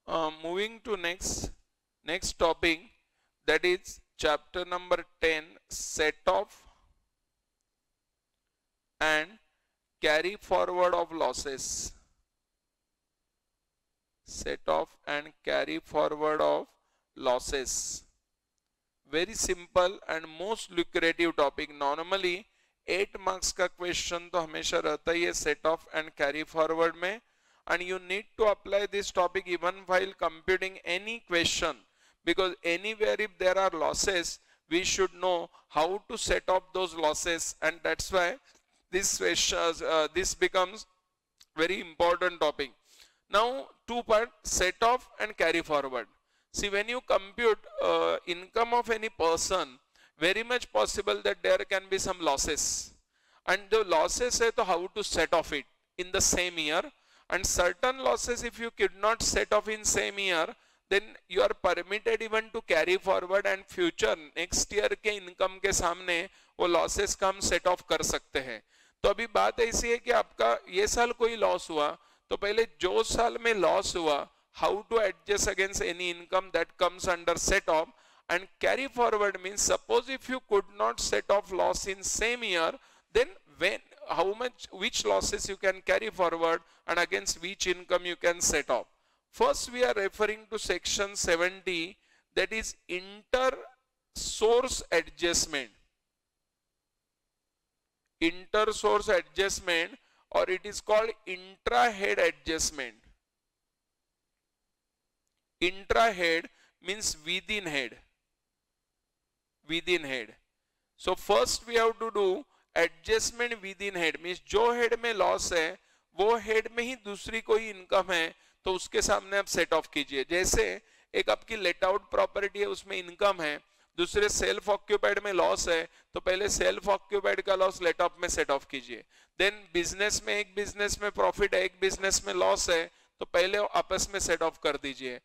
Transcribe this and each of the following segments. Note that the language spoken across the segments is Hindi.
Moving to next topic, that is chapter number 10, set off and carry forward of losses. Set off and carry forward of losses. Very simple and most lucrative topic. Normally 8 marks का क्वेश्चन तो हमेशा रहता ही है set off and carry forward में, and you need to apply this topic even while computing any question, because anywhere if there are losses we should know how to set off those losses, and that's why this becomes very important topic. Now two part, set off and carry forward. See, when you compute income of any person, very much possible that there can be some losses, and the losses है तो how to set off it in the same year, and certain losses if you could not set off in same year, then you are permitted even to carry forward and future next year के income के सामने वो losses का हम set off कर सकते हैं. तो अभी बात ऐसी है कि आपका ये साल कोई लॉस हुआ तो पहले जो साल में लॉस हुआ, how to adjust against any income that comes under set off, and carry forward means suppose if you could not set off loss in same year, then when how much, which losses you can carry forward and against which income you can set off. First we are referring to section 70, that is inter source adjustment. Inter source adjustment, or it is called intra head adjustment. Intra head means within head. Within head. So first we have to do adjustment within head, means जो head में loss है वो head में ही दूसरी कोई income है तो उसके सामने आप set off कीजिए. जैसे एक आपकी let out property है उसमें income है, दूसरे सेल्फ ऑक्यूपाइड में लॉस है तो पहले सेल्फ ऑक्यूपाइड का लॉस लेट ऑफ में सेट ऑफ कीजिए. देन बिजनेस में, एक बिजनेस में प्रॉफिट है, एक बिजनेस में लॉस है तो पहले आपस में सेट ऑफ कर दीजिए.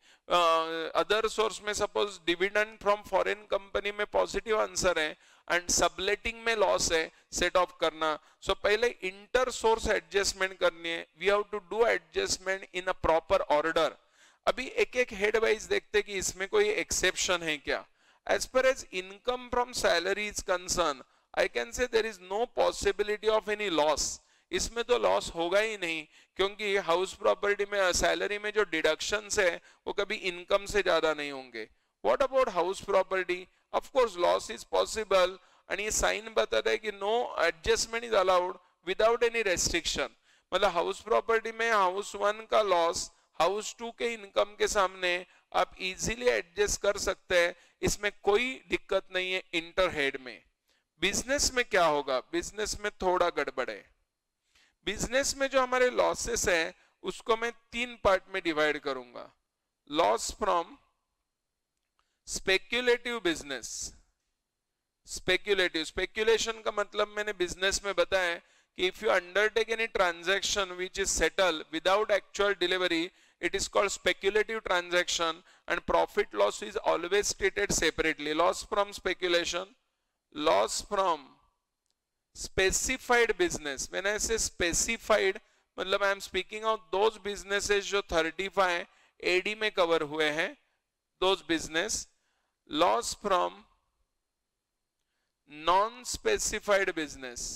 अदर सोर्स में suppose dividend from foreign company में पॉजिटिव आंसर है एंड सबलेटिंग में लॉस है, सेट ऑफ करना. सो पहले इंटर सोर्स एडजस्टमेंट करनी है. We have to do adjustment in a proper order. अभी एक एक हेड वाइज देखते कि इसमें कोई एक्सेप्शन है क्या. As far as income from salary is concerned, I can say there is no possibility of any loss. इसमें तो लॉस होगा ही नहीं क्योंकि हाउस प्रॉपर्टी में सैलरी में जो डिडक्शंस है वो कभी इनकम से ज्यादा नहीं होंगे. What about house property? Of course loss is possible, and ये साइन बताता है कि no adjustment is allowed without any restriction. मतलब हाउस प्रॉपर्टी में हाउस 1 का लॉस हाउस 2 के इनकम के सामने आप इजीली एडजस्ट कर सकते हैं, इसमें कोई दिक्कत नहीं है इंटर हेड में. बिजनेस में क्या होगा? बिजनेस में थोड़ा गड़बड़ है. बिजनेस में जो हमारे लॉसेस है उसको मैं 3 पार्ट में डिवाइड करूंगा. Loss from speculative business. Speculation का मतलब मैंने बिजनेस में बताया कि if you undertake any transaction which is settle without actual delivery, it is called speculative transaction, and profit loss is always stated separately. Loss from speculation, loss from specified business. When I say specified, मतलब I am speaking of those businesses जो 35 AD में cover हुए हैं, those business. Loss from non-specified business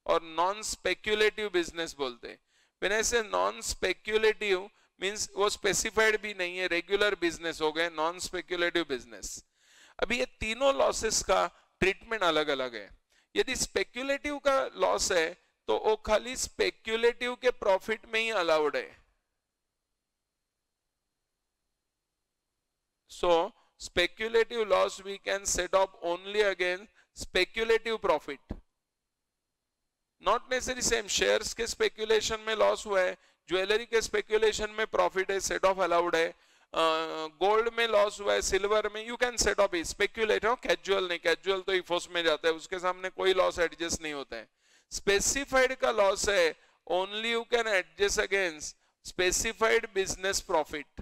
और non-speculative business बोलते हैं. When I say non-speculative means वो स्पेसिफाइड भी नहीं है, रेगुलर बिजनेस हो गए, नॉन स्पेक्युलेटिव बिजनेस. अभी ये तीनों लॉसेस का ट्रीटमेंट अलग अलग है. यदि स्पेक्युलेटिव का लॉस है तो वो खाली स्पेक्युलेटिव के प्रॉफिट में ही अलाउड है. So speculative loss we can set off only again speculative profit. Not necessary same. Shares के स्पेक्युलेशन में लॉस हुआ है, ज्वेलरी के स्पेक्युलेशन में प्रॉफिट है, सेट ऑफ अलाउड है. गोल्ड में लॉस हुआ है, सिल्वर में you can set off. Speculate हो, कैजुअल नहीं. कैजुअल तो इफोस में जाता है, उसके सामने कोई लॉस एडजस्ट नहीं होता है. स्पेसिफाइड का लॉस है, only you can adjust against specified business profit.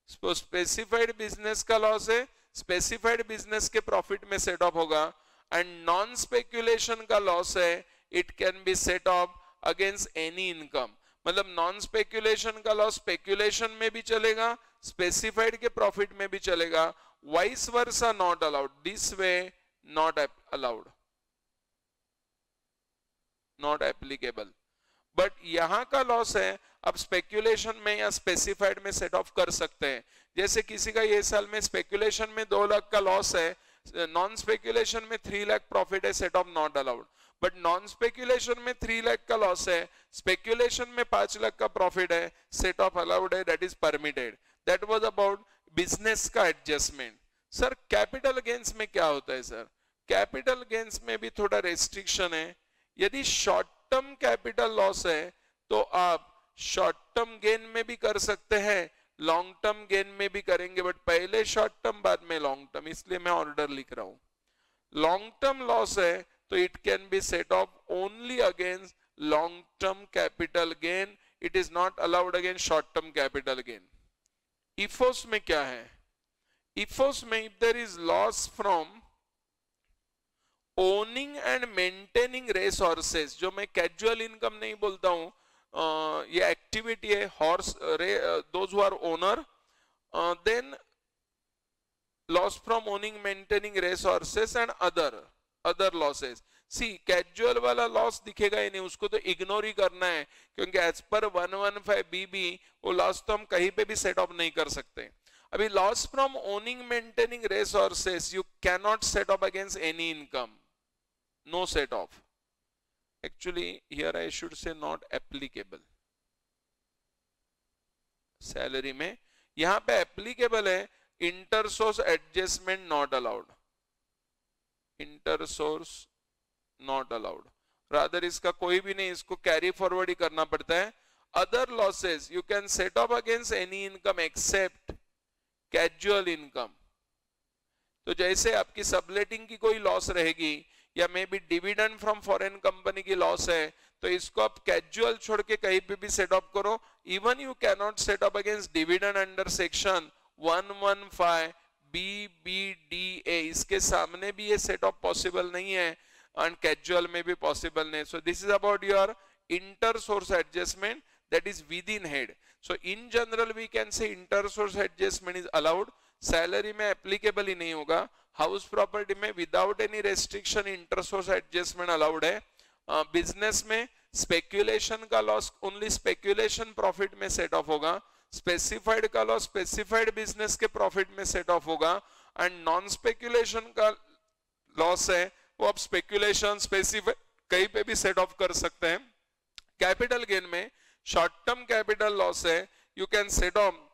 Specified business का लॉस है, स्पेसिफाइड बिजनेस के प्रॉफिट में सेट ऑफ होगा. एंड नॉन स्पेक्युलेशन का लॉस है, it can be set off against any income. मतलब नॉन स्पेक्यूलेशन का लॉस स्पेक्यूलेशन में भी चलेगा, स्पेसिफाइड के प्रॉफिट में भी चलेगा, vice versa not allowed, this way not allowed, not applicable. But यहां का लॉस है अब स्पेक्यूलेशन में या स्पेसिफाइड में सेट ऑफ कर सकते हैं। जैसे किसी का ये साल में स्पेक्यूलेशन में 2 लाख का लॉस है, नॉन स्पेक्यूलेशन में 3 लाख प्रॉफिट है, set of not allowed. But non speculation में 3 लाख का लॉस है, स्पेक्यूलेशन में 5 लाख का प्रॉफिट है, सेट ऑफ अलाउड है, that is permitted. That was about business का एडजस्टमेंट। सर कैपिटल गेन्स में क्या होता है? सर कैपिटल गेन्स में भी थोड़ा रेस्ट्रिक्शन है। यदि शॉर्ट टर्म कैपिटल लॉस है तो आप शॉर्ट टर्म गेन में भी कर सकते हैं, लॉन्ग टर्म गेन में भी करेंगे, बट पहले शॉर्ट टर्म बाद में लॉन्ग टर्म, इसलिए मैं ऑर्डर लिख रहा हूं। लॉन्ग टर्म लॉस है तो it can be set off only against long term capital gain, it is not allowed against short term capital gain. IFOS में क्या है? इफोस में if there is loss from owning and maintaining resources, जो मैं कैजुअल इनकम नहीं बोलता हूं, ये एक्टिविटी है, horse those who are owner, then loss from owning maintaining resources and other losses. See casual वाला लॉस दिखेगा ही नहीं, उसको तो इग्नोर ही करना है, क्योंकि एज पर 115 बीबी वो लॉस तो हम कहीं पे भी सेट ऑफ नहीं कर सकते। अभी loss from owning maintaining resources you can not set off against any income, no set off. Actually here I should say not applicable। Salary में यहां पे एप्लीकेबल है, intersource adjustment not allowed, intersource not allowed, rather इसका कोई भी नहीं, इसको कैरी फॉरवर्ड ही करना पड़ता है। Other losses you can set off against any income except casual income. तो जैसे आपकी सबलेटिंग की कोई लॉस रहेगी या maybe dividend from foreign company की लॉस है, तो इसको आप कैजुअल छोड़ के कहीं पे भी सेट ऑफ करो। Even you can not set off against dividend under section 115 BBDA, इसके सामने भी ये सेट ऑफ पॉसिबल नहीं है, एंड कैजुअल में भी पॉसिबल नहीं। So this is about your inter source adjustment that is within head. So in general we can say inter source adjustment is allowed, salary में एप्लीकेबल ही नहीं होगा, हाउस प्रॉपर्टी में without any restriction intersource adjustment allowed है। बिजनेस में स्पेक्यूलेशन का लॉस ओनली स्पेक्यूलेशन प्रॉफिट में सेट ऑफ होगा, स्पेसिफाइड का लॉस स्पेसिफाइड बिजनेस के प्रॉफिट में सेट ऑफ होगा, एंड नॉन स्पेक्यूलेशन का लॉस है वो आप स्पेक्यूलेशन स्पेसिफाइड कहीं पे भी सेट ऑफ कर सकते हैं। कैपिटल गेन में शॉर्ट टर्म कैपिटल लॉस है, you can set of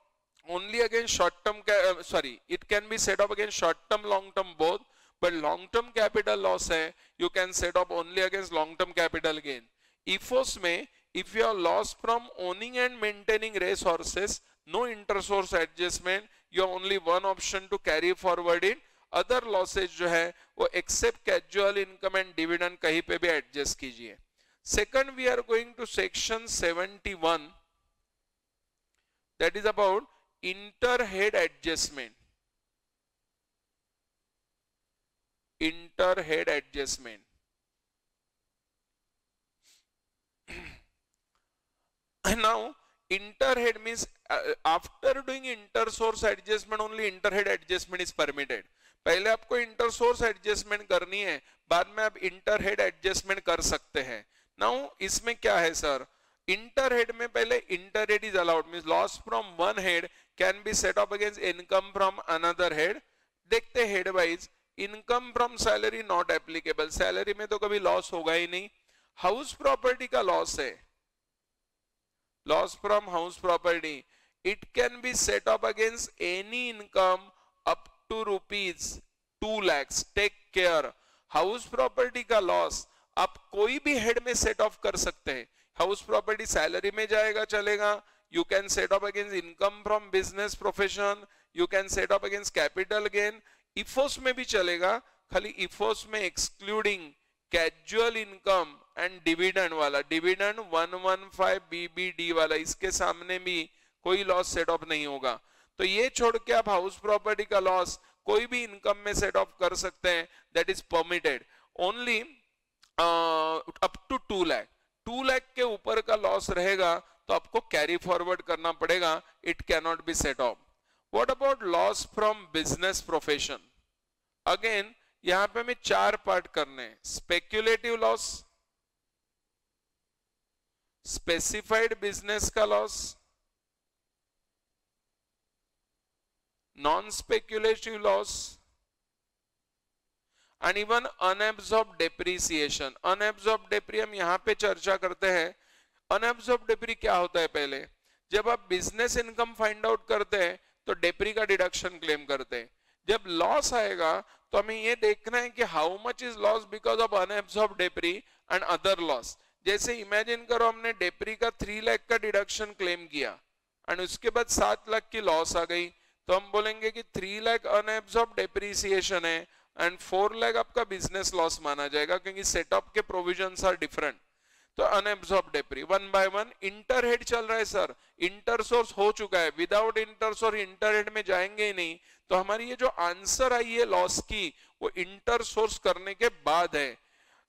only against short term it can be set off against short term long term both, but long term capital loss hai you can set off only against long term capital gain. IFOS mein if you are loss from owning and maintaining resources, no intersource adjustment, you have only one option to carry forward it, other losses जो है वो except casual income and dividend कहीं पे भी adjust कीजिए। Second we are going to section 71, that is about interhead adjustment. Interhead adjustment now interhead means after doing intersource adjustment only interhead adjustment is permitted। पहले आपको इंटरसोर्स एडजस्टमेंट करनी है, बाद में आप इंटरहेड एडजस्टमेंट कर सकते हैं। नाउ इसमें क्या है सर, इंटरहेड में पहले interhead is allowed means loss from one head can be set off against income from another head. देखते head wise, income from salary not applicable, salary में तो कभी लॉस होगा ही नहीं। हाउस प्रॉपर्टी का लॉस है, loss from house property, it can be set off against any income up to ₹2 lakh. Take care, house property का लॉस आप कोई भी हेड में सेट ऑफ कर सकते हैं। हाउस प्रॉपर्टी सैलरी में जाएगा चलेगा, you can set off against income from business profession, you can set off against capital gain, IFOS में भी चलेगा, खाली IFOS में excluding casual income and dividend वाला, dividend 115 BBD वाला, इसके सामने भी कोई लॉस सेट ऑफ नहीं होगा। तो ये छोड़ के आप हाउस प्रॉपर्टी का लॉस कोई भी इनकम में सेट ऑफ कर सकते हैं, that is permitted only up to 2 lakh. 2 lakh के ऊपर का लॉस रहेगा तो आपको कैरी फॉरवर्ड करना पड़ेगा, it can not be set off. What about loss from business profession? Again यहां पे हमें 4 पार्ट करने हैं। स्पेक्युलेटिव लॉस, स्पेसिफाइड बिजनेस का loss, non speculative loss and even unabsorbed depreciation. Unabsorbed depre हम यहां पे चर्चा करते हैं। अनएब्सॉर्ब्ड डेप्री क्या होता है? पहले जब आप बिजनेस इनकम फाइंड आउट करते हैं तो डेप्री का डिडक्शन क्लेम करते हैं। जब लॉस आएगा तो हमें ये देखना है कि how much is loss because of unabsorbed depre and other loss. जैसे इमेजिन करो हमने डेप्री का 3 लाख का डिडक्शन क्लेम किया एंड उसके बाद 7 लाख की लॉस आ गई, तो हम बोलेंगे कि 3 लाख अनएब्सॉर्ब्ड डेप्रिसिएशन है एंड 4 लाख आपका बिजनेस लॉस माना जाएगा, क्योंकि सेटअप के प्रोविजंस आर डिफरेंट। तो अनएब्सॉर्ब्ड डेप्री 1 बाय 1। इंटरहेड चल रहा है सर, इंटरसोर्स हो चुका है, विदाउट इंटरसोर्स इंटरहेड में जाएंगे ही नहीं, तो हमारी ये जो आंसर आई है लॉस की वो इंटरसोर्स करने के बाद है।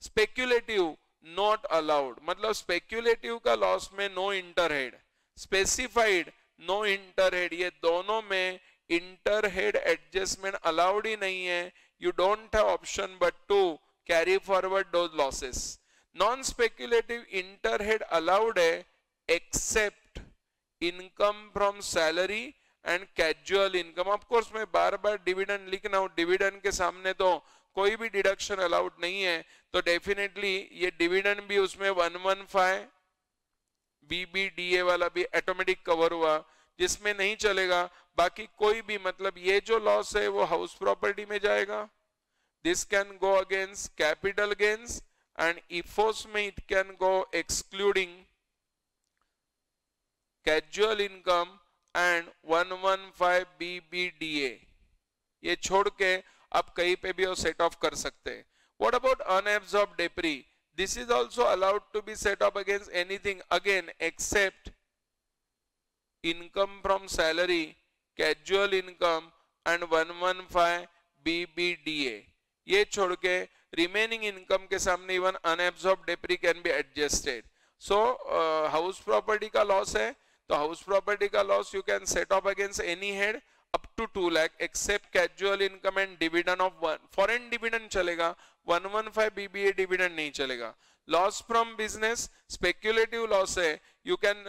स्पेक्युलेटिव नॉट अलाउड, मतलब स्पेक्युलेटिव का लॉस में no interhead, specified no interhead, ये दोनों में इंटरहेड एडजस्टमेंट अलाउड ही नहीं है। You don't have option but to carry forward those losses. Non speculative interhead allowed है except income from salary and casual income. Of course मैं बार बार डिविडेंड लिखना हूं, डिविडेंड के सामने तो कोई भी डिडक्शन अलाउड नहीं है, तो डेफिनेटली ये डिविडेंड भी उसमें 115 BBDA वाला भी ऑटोमेटिक कवर हुआ, जिसमें नहीं चलेगा। बाकी कोई भी, मतलब ये जो लॉस है वो हाउस प्रॉपर्टी में जाएगा, this can go against capital gains and IFOS में it can go excluding casual income and 115 BBDA। ये छोड़ के आप कहीं पे भी वो सेट ऑफ कर सकते हैं। What about unabsorbed depre? This is also allowed to be set off against anything again except income from salary, casual income and 115 BBDA। ये छोड़ के रिमेनिंग इनकम के सामने even unabsorbed depre can be adjusted. So house property का लॉस है तो हाउस प्रॉपर्टी का loss you can set off against any head up to 2 lakh except casual income and dividend of 1। Foreign dividend चलेगा, 115 BBA डिविडेंड नहीं चलेगा। Loss from business speculative loss है, you can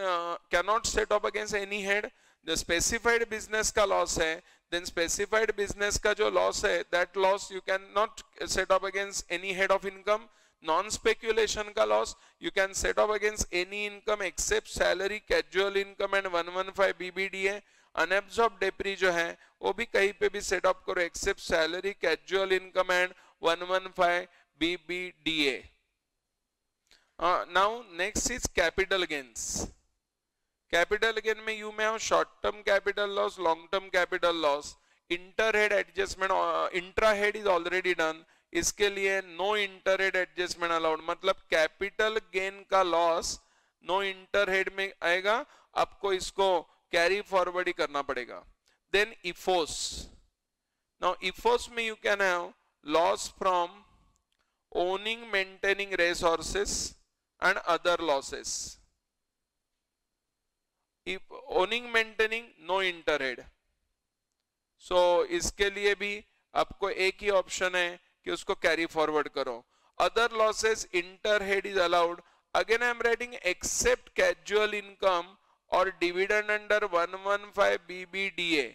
not set off against any head. जो स्पेसिफाइड बिजनेस का लॉस है, देन स्पेसिफाइड बिजनेस का जो लॉस है that loss you can not set off against any head of income. Non speculation का loss you can set off against any income except salary, casual income and 115 BBDA। Unabsorbed depre जो है वो भी कहीं पे भी सेट ऑफ करो except salary, casual income and 115 BBDA। Now next is capital gains. Capital gain में यू में have short term capital loss, long term capital loss, interhead adjustment, intrahead is already done, इसके लिए नो इंटरहेड एडजस्टमेंट अलाउड, मतलब कैपिटल गेन का लॉस नो इंटरहेड में आएगा, आपको इसको कैरी फॉरवर्ड ही करना पड़ेगा। देन इफोस, नाउ इफोस में you can have loss from owning maintaining resources and other losses. Owning maintaining no interhead, so इसके लिए भी आपको एक ही ऑप्शन है कि उसको कैरी फॉरवर्ड करो। Other losses interhead is allowed, again I am writing except casual income और dividend under 115 BBDA।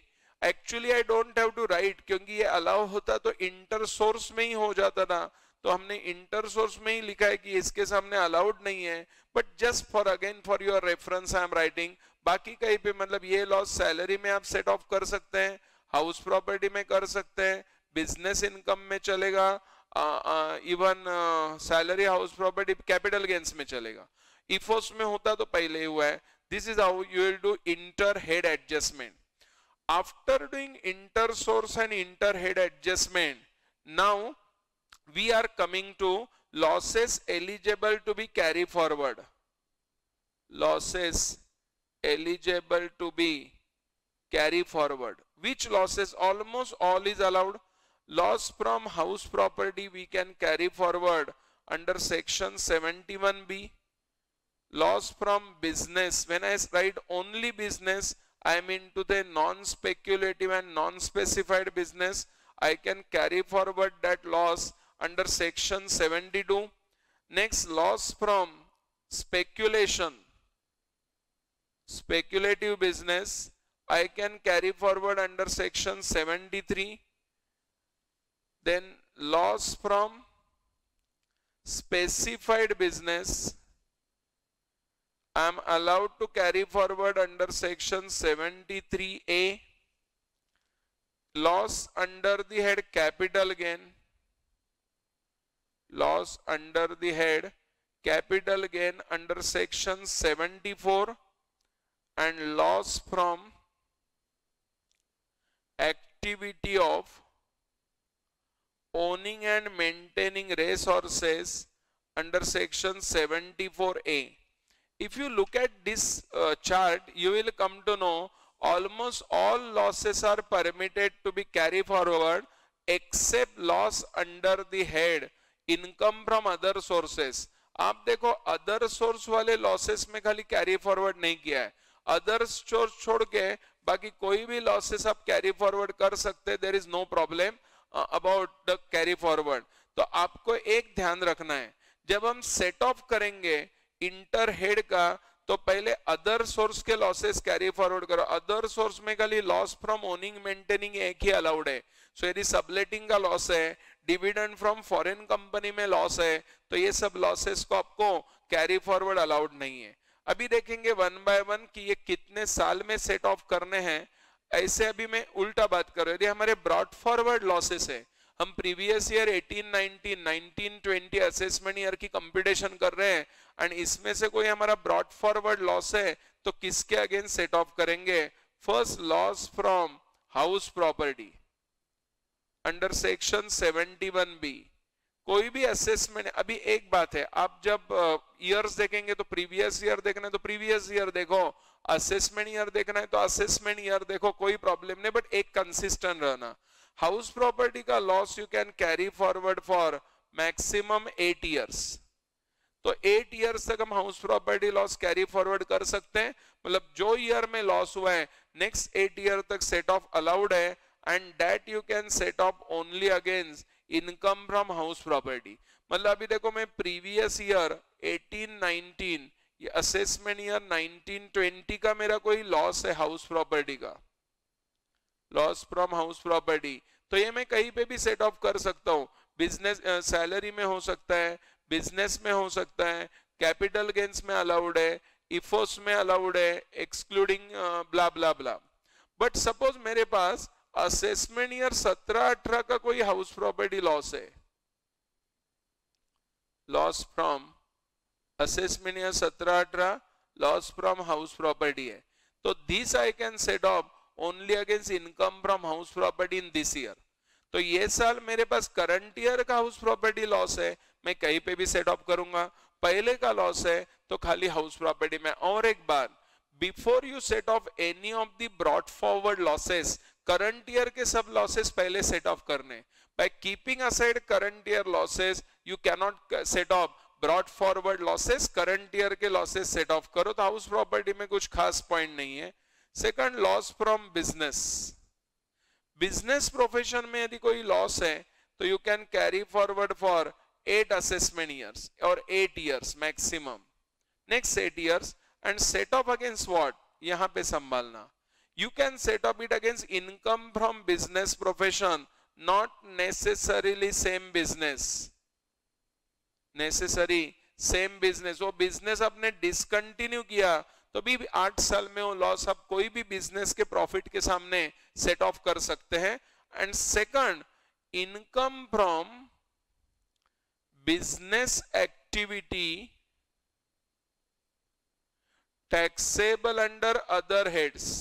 Actually I don't have to write, क्योंकि ये अलाउ होता तो इंटर सोर्स में ही हो जाता था, तो हमने इंटर सोर्स में ही लिखा है कि इसके सामने अलाउड नहीं है, but just for again for your reference I am writing. बाकी कहीं पे मतलब ये लॉस सैलरी में आप सेट ऑफ कर सकते हैं, हाउस प्रॉपर्टी में कर सकते हैं, बिजनेस इनकम में चलेगा, even salary, house property, capital gains में चलेगा। इफोस में होता तो पहले ही हुआ है। This is how you will do inter head adjustment. After doing inter source and inter head adjustment, now we are coming to losses eligible to be carry forward. Losses eligible to be carry forward. Which losses? Almost all is allowed. Loss from house property we can carry forward under section 71B. loss from business, when I write only business, I am into the non-speculative and non-specified business. I can carry forward that loss under section 72. Next, loss from speculation, speculative business, I can carry forward under section 73. Then loss from specified business, I am allowed to carry forward under section 73A. Loss under the head capital gain, loss under the head capital gain under section 74, and loss from activity of owning and maintaining racehorses under section 74A. If you look at this chart, you will come to know almost all losses are permitted to be carried forward except loss under the head income from other sources. आप देखो अदर सोर्स वाले लॉसेस में खाली कैरी फॉरवर्ड नहीं किया है, अदर सोर्स छोड़ के बाकी कोई भी लॉसेस आप कैरी फॉरवर्ड कर सकते हैं. There is no problem about the carry forward. तो आपको एक ध्यान रखना है, जब हम सेट ऑफ करेंगे इंटर हेड का, तो पहले अदर सोर्स के लॉसेस कैरी फॉरवर्ड करो. अदर सोर्स में खाली लॉस फ्रॉम ओनिंग मेंटेनिंग एक ही अलाउड है. सो यदि सबलेटिंग का लॉस है, डिविडेंड फ्रॉम फॉरेन कंपनी में लॉस है, तो ये सब लॉसेस को आपको कैरी फॉरवर्ड अलाउड नहीं है. अभी देखेंगे वन बाय वन कि ये कितने साल में सेट ऑफ करने हैं. ऐसे अभी मैं उल्टा बात कर रहा हूं. यदि हमारे ब्रॉड फॉरवर्ड लॉसेस है, हम प्रीवियस ईयर 18-19, 19-20 असेसमेंट ईयर की कंप्यूटेशन कर रहे हैं, एंड इसमें से कोई हमारा ब्रॉड फॉरवर्ड लॉस है, तो किसके अगेंस्ट सेट ऑफ करेंगे? First, loss from house property under section 71B. कोई भी असेसमेंट. अभी एक बात है, आप जब ईयर्स देखेंगे तो प्रीवियस ईयर देखना है तो प्रीवियस ईयर देखो, असेसमेंट ईयर देखना है तो असेसमेंट ईयर देखो, कोई प्रॉब्लम नहीं, बट एक कंसिस्टेंट रहना. हाउस प्रॉपर्टी का loss you can carry forward for maximum 8 years. तो 8 ईयर्स तक हम house property loss carry forward कर सकते हैं. मतलब जो ईयर में लॉस हुआ है नेक्स्ट 8 ईयर तक सेट ऑफ अलाउड है, and that you can set off only against income from house property. मतलब अभी देखो, मैं प्रीवियस ईयर 18-19, ये असेसमेंट ईयर 19-20 का मेरा कोई लॉस है हाउस प्रॉपर्टी का, लॉस फ्रॉम हाउस प्रॉपर्टी, तो ये मैं कहीं पे भी सेट ऑफ कर सकता हूँ. बिजनेस सैलरी में हो सकता है, बिजनेस में हो सकता है, कैपिटल गेन्स में अलाउड है, इफोस में अलाउड है, excluding blah blah blah. But suppose मेरे पास असेसमेंट ईयर 17-18 का कोई हाउस प्रॉपर्टी लॉस है, loss from assessment year 17-18 loss from house property है, तो this I can set off only against income from house property in this year. तो ये साल मेरे पास करंट ईयर का हाउस प्रॉपर्टी लॉस है, मैं कहीं पे भी सेट ऑफ करूंगा. पहले का लॉस है तो खाली हाउस प्रॉपर्टी में. और एक बार, before you set off any of the brought forward losses, current year के सब लॉसेस पहले सेट ऑफ करने. By keeping aside current year losses, you can not set off brought forward losses. Current year के लॉसेस सेट ऑफ करो, तो हाउस प्रॉपर्टी में कुछ खास पॉइंट नहीं है. Second, loss from business. Business profession में यदि कोई लॉस है तो you can carry forward for 8 assessment years और 8 years maximum, next 8 years, and set off against what, यहां पे संभालना. You can set up it against income from business profession, not necessarily same business. Necessary same business. वो business आपने discontinue किया तो भी 8 साल में वो लॉस आप कोई भी बिजनेस के प्रॉफिट के सामने सेट ऑफ कर सकते हैं. And second, income from business activity taxable under other heads,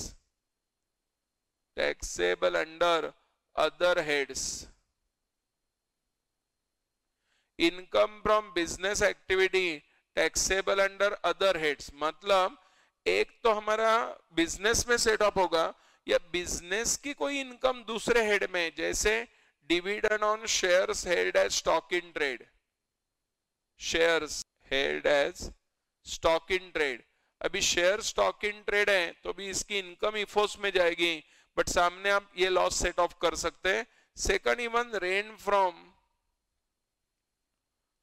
taxable under other heads. Income from business activity taxable under other heads. मतलब एक तो हमारा बिजनेस में सेटअप होगा, या बिजनेस की कोई इनकम दूसरे हेड में, जैसे dividend on shares held as stock in trade, shares held as stock in trade, अभी शेयर स्टॉक इन ट्रेड है तो भी इसकी इनकम इफोस में जाएगी, बट सामने आप ये लॉस सेट ऑफ कर सकते हैं. Second, even rent from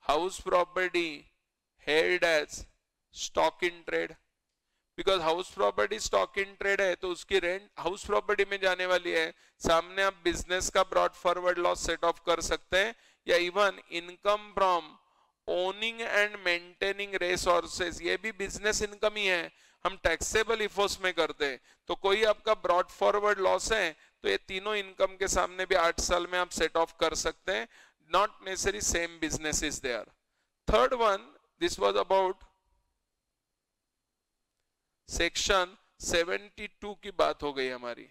house property held as stock in trade, because house property stock in trade है तो उसकी रेंट हाउस प्रॉपर्टी में जाने वाली है. सामने आप बिजनेस का brought forward loss set off कर सकते हैं. या even income from owning and maintaining resources, ये भी बिजनेस इनकम ही है, हम टैक्सेबल इफोर्स में करते हैं. तो कोई आपका ब्रॉड फॉरवर्ड लॉस है तो ये तीनों इनकम के सामने भी 8 साल में आप सेट ऑफ कर सकते हैं. Not necessary same business is there. Third one, this was about section 72 की बात हो गई हमारी.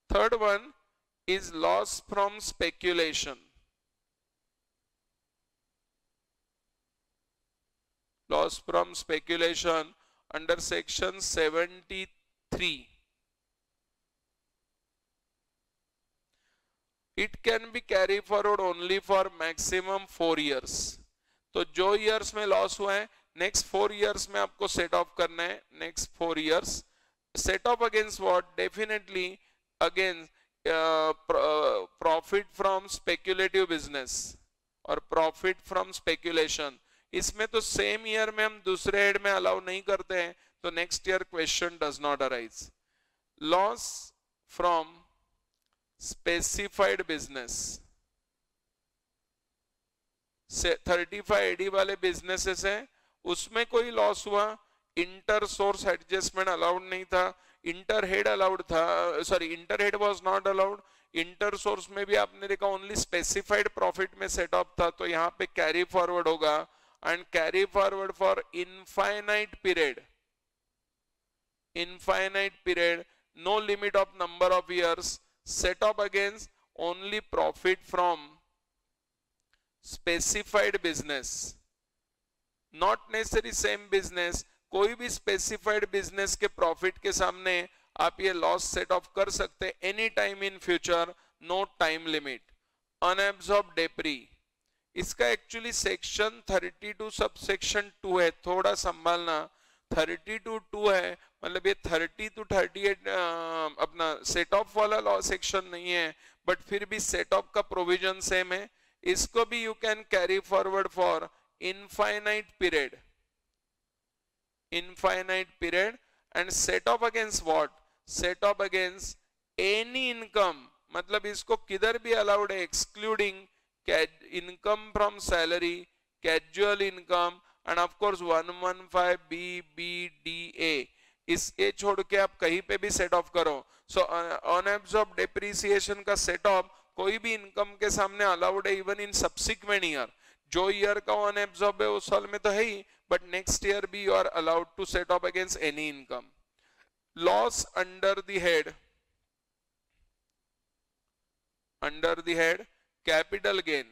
Third one is loss from speculation. Loss from speculation under section 73. It can be carry forward only for maximum 4 years. तो जो years में loss हुआ है next 4 years में आपको set off करना है. next 4 years set off against what? Definitely against profit from speculative business और profit from speculation. इसमें तो सेम ईयर में हम दूसरे हेड में अलाउ नहीं करते हैं तो next year question does not arise. Loss from specified business, 35 AD वाले बिजनेसेस हैं उसमें कोई लॉस हुआ, इंटर सोर्स एडजस्टमेंट अलाउड नहीं था, इंटर हेड अलाउड था, sorry inter head was not allowed. Inter source में भी आपने देखा ओनली स्पेसिफाइड प्रॉफिट में सेट ऑफ था तो यहाँ पे कैरी फॉरवर्ड होगा. And carry forward for infinite period, no limit of number of years, set up against only profit from specified business, not necessary same business. कोई भी specified business के profit के सामने आप ये loss set off कर सकते any time in future, no time limit. Unabsorbed debris, इसका एक्चुअली सेक्शन 32 सब सेक्शन 2 है, थोड़ा संभालना. 32(2) है मतलब ये 30 to 38 अपना सेट ऑफ वाला लॉ सेक्शन नहीं है, बट फिर भी सेट ऑफ का प्रोविजन सेम है. इसको भी you can carry forward for infinite period and set off against what? Set off against any income, मतलब इसको किधर भी अलाउड है excluding income from salary, casual income and of course 115 BBDA. इस ए छोड़ के आप कहीं पे भी सेट ऑफ करो. सो अनएब्सॉर्ब्ड डेप्रिसिएशन का सेट ऑफ कोई भी इनकम के सामने अलाउड है इवन इन सब्सिक्वेंट ईयर. जो ईयर का अनएब्सॉर्ब है उस साल में तो है ही, बट नेक्स्ट ईयर भी you are allowed to set off against any income. Loss under the head capital gain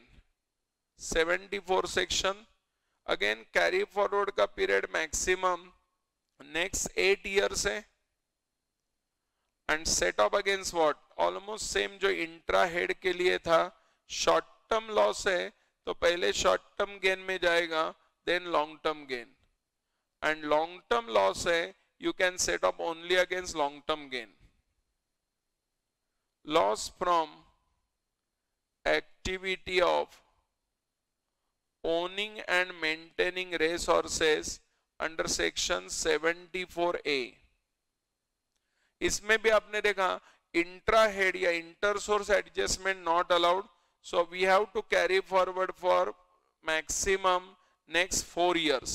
74 section. Again carry forward का पीरियड मैक्सिमम नेक्स्ट 8 ईयर्स है and set off against what? Almost same जो इंट्रा हेड के लिए था. शॉर्ट टर्म लॉस है तो पहले शॉर्ट टर्म गेन में जाएगा, then long term gain. And long term loss है you can set off only against long term gain. Loss from activity of owning and maintaining resources under section 74A. इसमें भी आपने देखा इंट्रा हेड या inter source adjustment not allowed, so we have to carry forward for maximum next 4 years.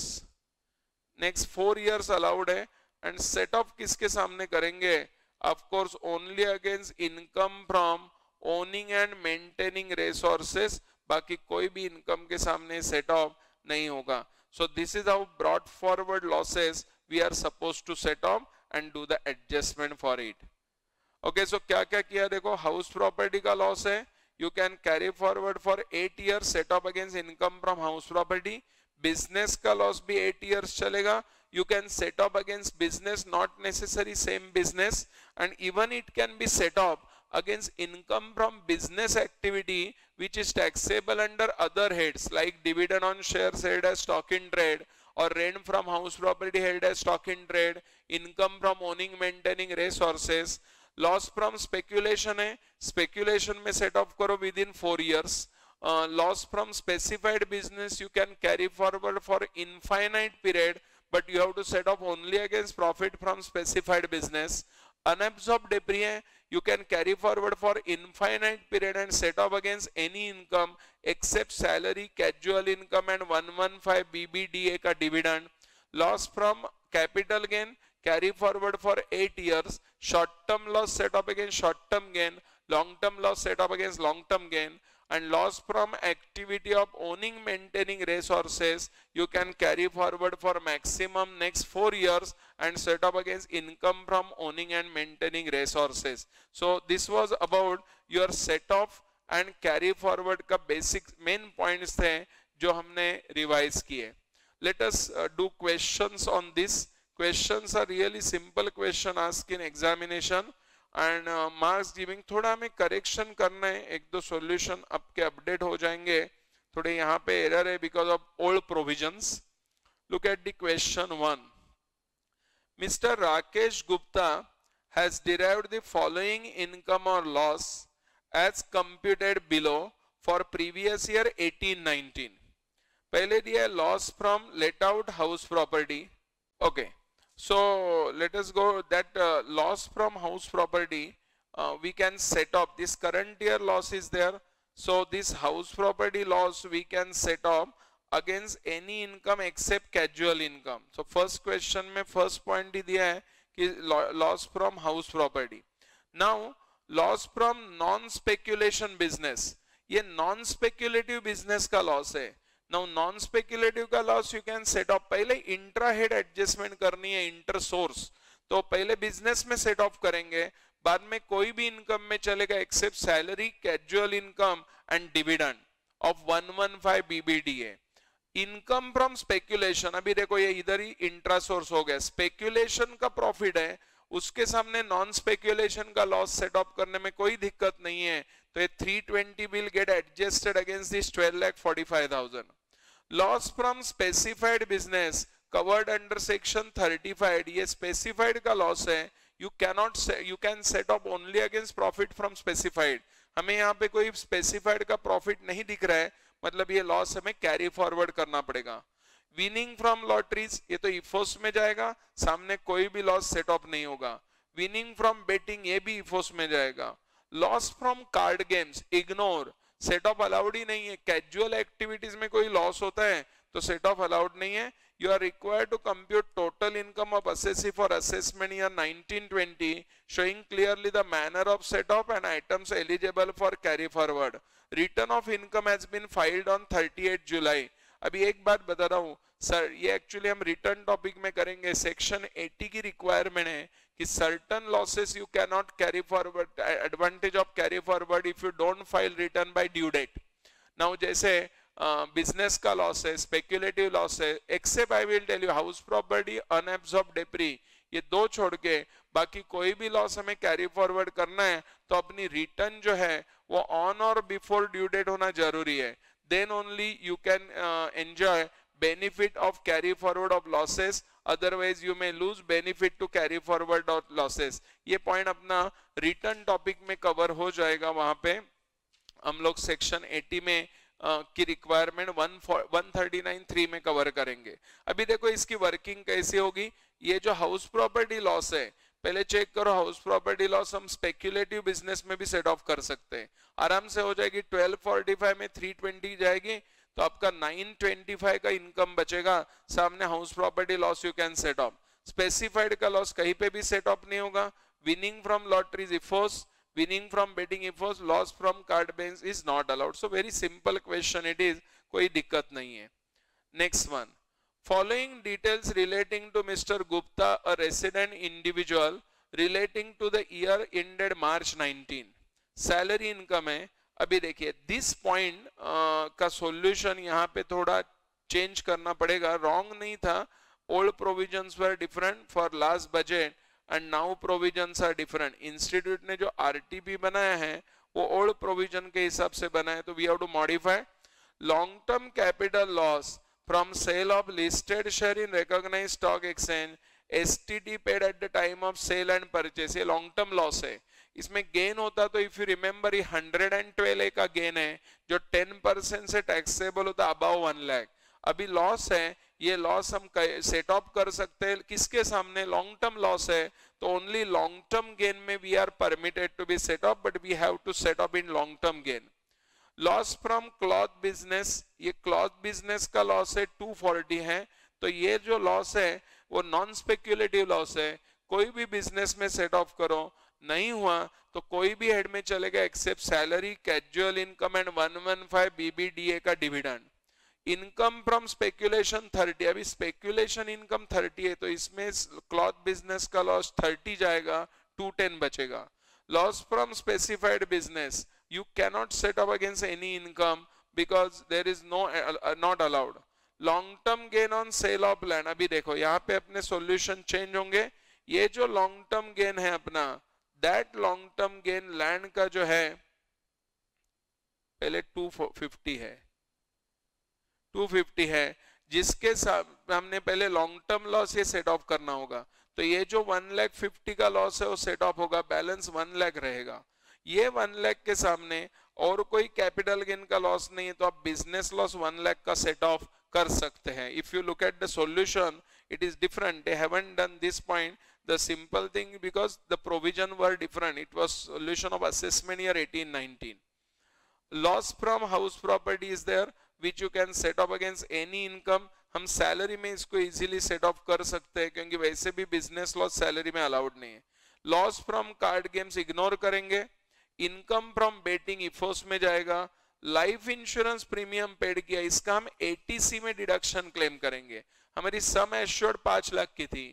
Next 4 years allowed है एंड सेट ऑफ किसके सामने करेंगे? Of course only against income from owning and maintaining resources. बाकी कोई भी इनकम के सामने सेट ऑफ नहीं होगा. So this is how brought forward losses we are suppose to set off and do the adjustment for it. Okay, so क्या क्या किया देखो. हाउस प्रॉपर्टी का लॉस है, you can carry forward for 8 years set off against income from house property. Business का लॉस भी 8 years चलेगा, you can set up against business, not necessary same business, and even it can be set up against income from business activity which is taxable under other heads like dividend on shares held as stock in trade or rent from house property held as stock in trade, income from owning maintaining resources. Loss from speculation है, speculation में set off करो within 4 years. Loss from specified business you can carry forward for infinite period, but you have to set off only against profit from specified business. Unabsorbed debris है, you can carry forward for infinite period and set off against any income except salary, casual income and 115 BBDA का dividend. Loss from capital gain carry forward for 8 years. Short term loss set off against short term gain, long term loss set off against long term gain, and loss from activity of owning maintaining resources you can carry forward for maximum next 4 years and set up against income from owning and maintaining resources. So this was about your set off and carry forward का basic main points थे जो हमने revise किए. Let us do questions on this. Questions are really simple question asked in examination and marks giving. थोड़ा हमें correction करना है, एक दो solution आपके update हो जाएंगे. थोड़े यहाँ पे error है because of old provisions. Look at the question 1. Mr. Rakesh Gupta has derived the following income or loss as computed below for previous year 18-19. पहले दिया है loss from let out house property. Okay. So let us go that loss from house property we can set up. This current year loss is there, so this house property loss we can set up against any income except casual income. So first question में first point ही दिया है कि loss from house property. Now loss from non-speculation business, ये non-speculative business का loss है. Now non-speculative का loss you can set off. पहले इंट्रा हेड एडजस्टमेंट करनी है इंटर सोर्स, तो पहले बिजनेस में सेट ऑफ करेंगे, बाद में कोई भी इनकम में चलेगा except salary, casual income and dividend of 115 BBDA. Income from speculation, अभी देखो ये इधर ही इंट्रा सोर्स हो गया, स्पेक्यूलेशन का प्रॉफिट है, उसके सामने नॉन स्पेक्यूलेशन का लॉस सेट ऑफ करने में कोई दिक्कत नहीं है, तो ये 320 will get adjusted against this 12,45,000. Loss from specified business covered under section 35, ये specified का loss है, you can set up only against profit from specified. हमें यहाँ पे कोई specified का profit नहीं दिख रहा है, मतलब ये loss हमें carry forward करना पड़ेगा. Winning from lotteries, ये तो IFOS में जाएगा, सामने कोई भी loss set up नहीं होगा. Winning from betting, ये भी IFOS में जाएगा. Loss from card games, ignore, set off allowed ही नहीं है. कैजुअल एक्टिविटीज में कोई लॉस होता है तो सेट ऑफ अलाउड नहीं है. You are required to compute total income of assessee for assessment year 1920 showing clearly the manner of set off and items eligible for carry forward. Return of income has been filed on 38 July. अभी एक बात बता रहा हूँ सर, ये एक्चुअली हम रिटर्न टॉपिक में करेंगे. सेक्शन 80 की रिक्वायरमेंट है कि certain losses you can not carry forward, advantage of carry forward if you don't file return by due date. Now जैसे बिजनेस का लॉस है, स्पेक्युलेटिव लॉस है, except I will tell you house property, unabsorbed depre, ये दो छोड़ के बाकी कोई भी लॉस हमें कैरी फॉरवर्ड करना है तो अपनी रिटर्न जो है वो ऑन और बिफोर ड्यू डेट होना जरूरी है. Then only you can enjoy benefit of carry forward of losses, otherwise you may lose benefit to carry forward of losses. ये पॉइंट अपना रिटर्न टॉपिक में कवर हो जाएगा, वहां पे हम लोग सेक्शन 80 में की रिक्वायरमेंट 139(3) में कवर करेंगे. अभी देखो इसकी वर्किंग कैसी होगी. ये जो हाउस प्रॉपर्टी लॉस है, पहले चेक करो हाउस प्रॉपर्टी लॉस हम स्पेक्युलेटिव बिजनेस में भी सेट ऑफ कर सकते हैं, आराम से हो जाएगी. 1245 में 320 जाएगी तो आपका 925 का इनकम बचेगा. सामने house property loss you can set off. Specified का लॉस कहीं पे भी सेट ऑफ नहीं होगा. विनिंग फ्रॉम लॉटरीज इफोस, विनिंग फ्रॉम बेटिंग इफोस, loss from card bench is not allowed. So very simple question it is, कोई दिक्कत नहीं है. Next one, following details relating to mister Gupta, a resident individual, relating to the year ended March 19. Salary income है. अभी देखिए दिस पॉइंट का सॉल्यूशन यहाँ पे थोड़ा चेंज करना पड़ेगा. रॉन्ग नहीं था, old provisions were different for last budget and now provisions are different. Institute ने जो आरटीपी बनाया है वो ओल्ड प्रोविजन के हिसाब से बनाया है, तो we have to modify. Long term capital loss from sale of listed share in recognized stock exchange, STT paid at the time of sale and purchase, ये लॉन्ग टर्म लॉस है। इसमें गेन होता तो इफ यू रिमेंबर ये 112 का गेन है जो 10% से टैक्सेबल होता अबाव 1 लाख। अभी लॉस है, ये लॉस हम सेट ऑफ कर सकते हैं किसके सामने, लॉन्ग टर्म लॉस है तो ओनली लॉन्ग टर्म गेन में we are permitted to be set off, but we have to set off in long term gain. Loss from cloth business, ये क्लॉथ बिजनेस का लॉस है 240 है, तो ये जो लॉस है वो नॉन स्पेक्युलेटिव लॉस है, कोई भी बिजनेस में सेट ऑफ करो, नहीं हुआ तो कोई भी हेड में चलेगा except salary, casual income and 115 BBDA का डिविडेंड। इनकम फ्रॉम स्पेक्युलेशन 30, अभी स्पेक्युलेशन इनकम 30 है तो इसमें क्लॉथ बिजनेस का लॉस 30 जाएगा, 210 बचेगा। Loss from specified business, you cannot set up against any income because there is no not allowed. long term gain on sale of land, अभी देखो यहाँ पे अपने सॉल्यूशन चेंज होंगे। ये जो लॉन्ग टर्म गेन है अपना, that long term gain land का जो है पहले 250 है, 250 है जिसके साथ हमने पहले लॉन्ग टर्म लॉस ये सेट ऑफ करना होगा, तो ये जो 1,50,000 का लॉस है वो सेट ऑफ होगा, बैलेंस 1 लाख रहेगा। ये 1 लाख के सामने और कोई कैपिटल गेन का लॉस नहीं है तो आप बिजनेस लॉस 1 लाख का सेट ऑफ कर सकते हैं। If you look at the solution it is different, they haven't done this point, the simple thing because the provision were different, it was solution of assessment year 18-19। Loss from house property is there which you can set off against any income, हम सैलरी में इसको इजीली सेट ऑफ कर सकते हैं क्योंकि वैसे भी बिजनेस लॉस सैलरी में अलाउड नहीं है। Loss from card games ignore करेंगे, इनकम फ्रॉम बेटिंग इफोस में जाएगा। लाइफ इंश्योरेंस प्रीमियम पेड किया, इसका हम ATC में डिडक्शन क्लेम करेंगे। हमारी सम एश्योर्ड 5 लाख की थी,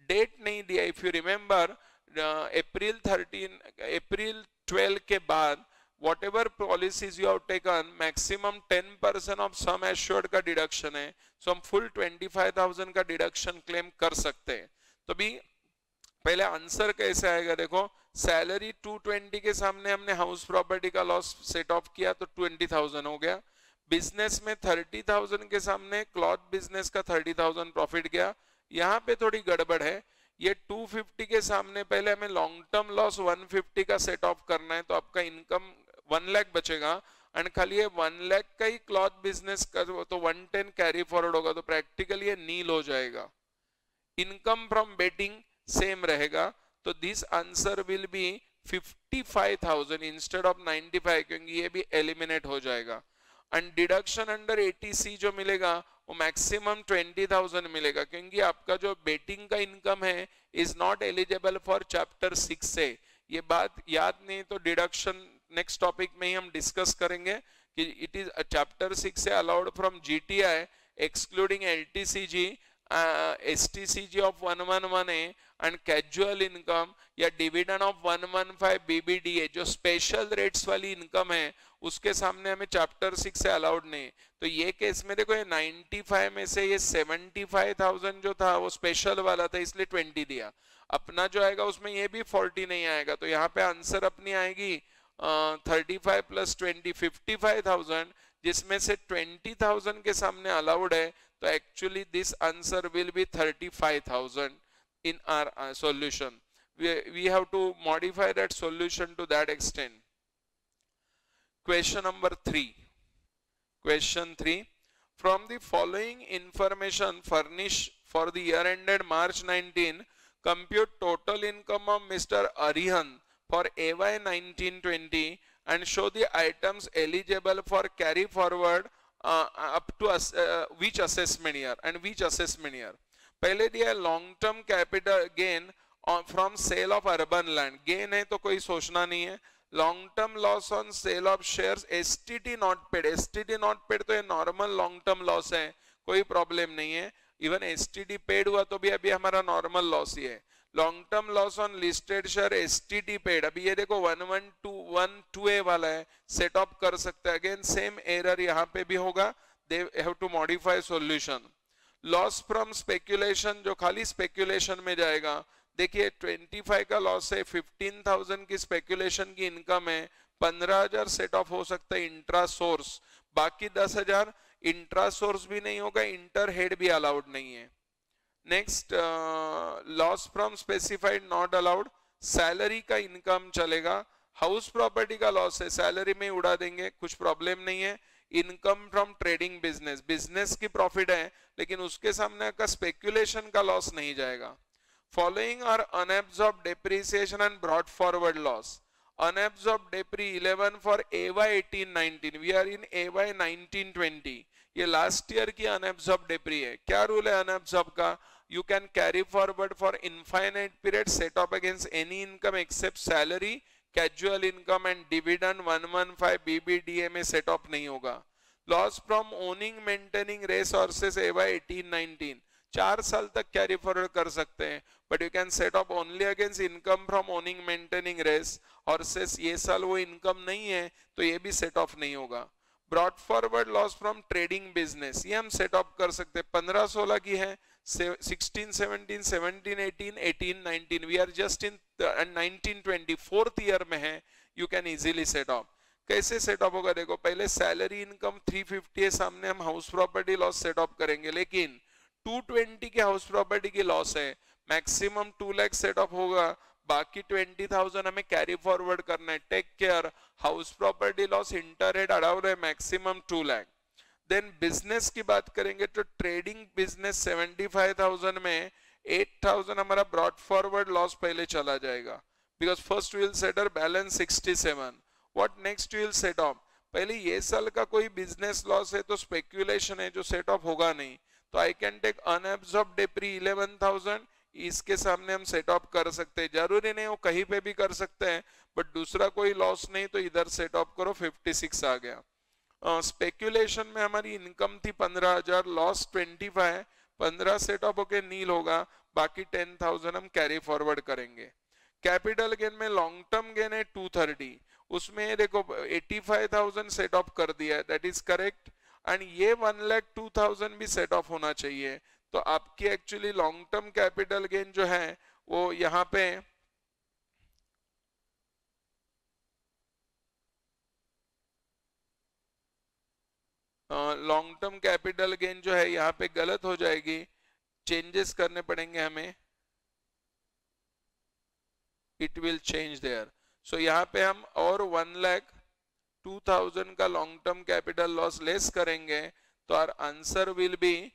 डेट नहीं दिया, इफ यू रिमेंबर अप्रैल 12 के बाद whatever policies you have taken maximum 10% of sum assured का डिडक्शन है, सो हम फुल 25,000 का डिडक्शन क्लेम कर सकते हैं। तो भी पहले आंसर कैसे आएगा देखो, सैलरी 220 के सामने हमने हाउस प्रॉपर्टी का लॉस सेट ऑफ किया तो 20,000 हो गया, बिजनेस में 30,000 के सामने क्लॉथ बिजनेस का 30,000 प्रॉफिट गया। यहाँ पे थोड़ी गड़बड़ है, ये 250 के सामने पहले हमें लॉन्ग टर्म लॉस 150 का सेट ऑफ करना है तो आपका इनकम 1 लाख बचेगा एंड खाली ये 1 लाख का ही क्लॉथ बिजनेस का तो 110 कैरी फॉरवर्ड होगा तो प्रैक्टिकली ये नील हो जाएगा। इनकम फ्रॉम बेटिंग सेम रहेगा तो this answer will be 55,000 instead of 95 क्योंकि ये भी एलिमिनेट हो जाएगा। एंड डिडक्शन अंडर ATC जो मिलेगा वो मैक्सिमम 20,000 मिलेगा क्योंकि आपका जो बेटिंग का इनकम है is not eligible for chapter 6 से। ये बात याद नहीं तो डिडक्शन नेक्स्ट टॉपिक में ही हम डिस्कस करेंगे कि इट इज चैप्टर 6 से allowed from GTI excluding LTCG, STCG of 111A and casual income या डिविडेंड ऑफ 115 BBDA जो स्पेशल रेट्स वाली इनकम है उसके सामने हमें चैप्टर 6 से अलाउड नहीं। तो ये केस में देखो ये 95 में से ये 75,000 जो था वो स्पेशल वाला था इसलिए 20 दिया, अपना जो आएगा उसमें ये भी 40 नहीं आएगा तो यहाँ पे आंसर अपनी आएगी 35 प्लस 20 55,000 जिसमें से 20,000 के सामने अलाउड है तो actually this answer will be 35,000 in our solution. We have to modify that solution to that extent. Question number 3. Question 3. From the following information furnished for the year ended March 19, compute total income of Mr. Arihan for AY 1920 and show the items eligible for carry forward up to which assessment year and which assessment year. पहले दिया है long term capital gain from sale of urban land, gain है तो कोई सोचना नहीं है। Long term loss on sale of shares STT not paid, STT not paid तो ये नॉर्मल लॉन्ग टर्म लॉस है, कोई प्रॉब्लम नहीं है। इवन STT पेड हुआ तो भी अभी हमारा नॉर्मल लॉस ही है। Long term loss on listed share STT paid, अभी ये देखो 1112A वाला है, सेट ऑफ कर सकते हैं। अगेन सेम एरर यहाँ पे भी होगा, they have to modify solution. Loss from speculation जो खाली स्पेक्यूलेशन में जाएगा, देखिए 25 का लॉस है, 15,000 की स्पेक्यूलेशन की इनकम है, 15,000 सेट ऑफ हो सकता है इंट्रा सोर्स, बाकी 10,000 इंट्रा सोर्स भी नहीं होगा, इंटर हेड भी अलाउड नहीं है। Next, loss from specified not allowed, salary का इनकम चलेगा, हाउस प्रॉपर्टी का लॉस है सैलरी में उड़ा देंगे, कुछ प्रॉब्लम नहीं है। Income from trading business, business की प्रॉफिट है लेकिन उसके सामने का स्पेक्यूलेशन का लॉस नहीं जाएगा। Following are unabsorbed depreciation and brought forward loss. Unabsorbed depre 11 for AY 18-19, we are in AY 19-20, ये लास्ट ईयर की अनएब्सॉर्ब डेप्री है। क्या रूल है अनएब्सॉर्ब का? You can carry forward for infinite period, set off against any income except salary, casual income and dividend. 115 BBDA में सेट ऑफ नहीं होगा। Loss from owning maintaining race horses AY 18-19, 4 साल तक कैरी फॉरवर्ड कर सकते हैं, but you can set off only against income from owning maintaining race horses. ये साल वो इनकम नहीं है तो ये भी सेट ऑफ नहीं होगा। Brought forward loss from trading business, ये हम सेट ऑफ कर सकते हैं। 15-16 की है, 16-17, 17-18, 18-19, we are just in 19-20, 4th year में है, you can easily set off. कैसे सेट ऑफ होगा? देखो, पहले सैलरी इनकम 350 है, सामने हम house property loss set off करेंगे, लेकिन 220 के हाउस प्रॉपर्टी की लॉस है, मैक्सिमम 2 लाख सेट ऑफ होगा, बाकी 20,000 हमें कैरी फॉरवर्ड करना है। Take care, house property loss inter head allowed है मैक्सिमम 2 लाख। देन बिजनेस की बात करेंगे तो ट्रेडिंग बिजनेस 75,000 में 8,000 हमारा ब्रॉट फॉरवर्ड लॉस पहले चला जाएगा, because first will setter balance 67। What next will set off? पहले ये साल का कोई बिजनेस लॉस है तो स्पेक्यूलेशन है जो सेट ऑफ होगा नहीं, तो आई कैन टेक अनएब्सॉर्ब्ड डेप्री 11,000, इसके सामने हम सेट ऑफ कर सकते हैं। जरूरी नहीं वो कहीं पे भी कर सकते हैं, बट दूसरा कोई लॉस नहीं तो इधर सेट ऑफ करो, 56 आ गया। स्पेक्यूलेशन में हमारी इनकम थी 15,000, लॉस 25, 15 सेट ऑफ होके नील होगा, बाकी 10,000 हम कैरी फॉरवर्ड करेंगे। कैपिटल गेन में लॉन्ग टर्म गेन है 230, उसमें देखो 85,000 सेट ऑफ कर दिया है, दैट इज करेक्ट, एंड ये 1,02,000 भी सेट ऑफ होना चाहिए। तो आपकी actually long term capital gain जो है वो यहाँ पे लॉन्ग टर्म कैपिटल गेन जो है यहाँ पे गलत हो जाएगी, चेंजेस करने पड़ेंगे हमें, इट विल चेंज देयर। सो यहाँ पे हम और 1,02,000 का long term capital loss less करेंगे, तो आवर आंसर विल बी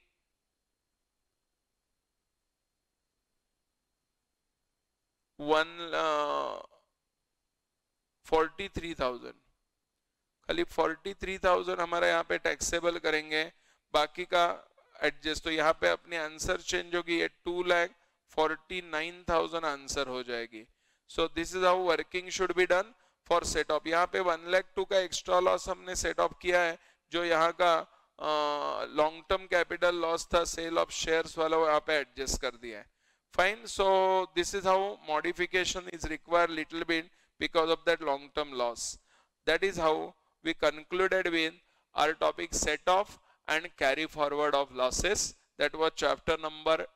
43,000। खाली 43,000 हमारा यहाँ पे टैक्सेबल करेंगे, बाकी का एडजस्ट। तो यहाँ पे अपनी आंसर चेंज होगी, ये 2,49,000 आंसर हो जाएगी। सो this is how working should be done for set of. यहाँ पे 1,02,000 का एक्स्ट्रा लॉस हमने सेट ऑफ किया है, जो यहाँ का लॉन्ग टर्म कैपिटल लॉस था सेल ऑफ शेयर्स वाला, यहाँ पे एडजस्ट कर दिया है। Fine. So this is how modification is required little bit because of that long term loss. That is how we concluded with our topic set off and carry forward of losses. That was chapter number